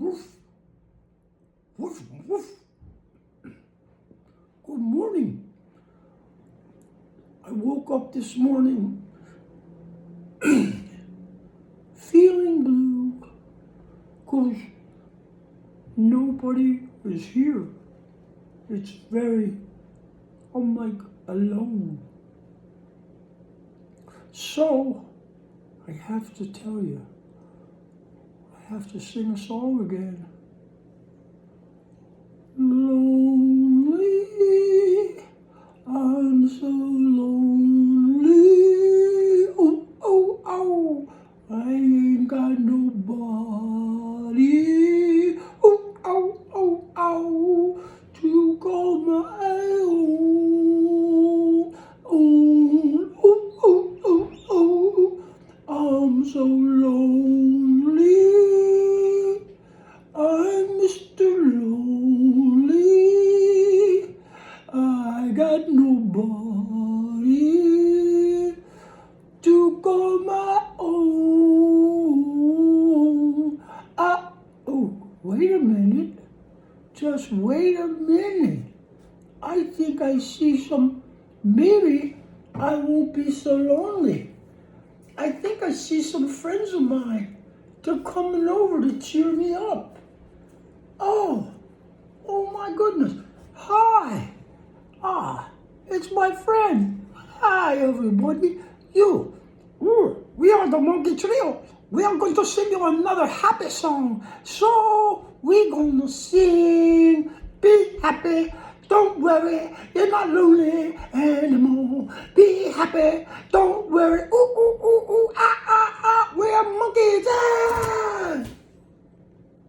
Woof, woof, woof. Good morning. I woke up this morning feeling blue because nobody is here. It's I'm like alone. So, I have to tell you, I have to sing a song again. Lonely, I'm so lonely. Oh, oh, oh, I ain't got nobody. Oh, oh, oh, oh, to call my own. Oh, oh, oh, oh, oh, I'm so lonely. I'm Mr. Lonely. I got nobody to call my own. Oh, wait a minute. Just wait a minute. I think I see maybe I won't be so lonely. I think I see some friends of mine. They're coming over to cheer me up. Oh my goodness. Hi. It's my friend. Hi, everybody. We are the Monkey Trio. We are going to sing you another happy song. So, we're going to sing, be happy. Don't worry, you're not lonely anymore. Be happy, don't worry. Ooh, ooh, ooh, ooh, we're monkeys.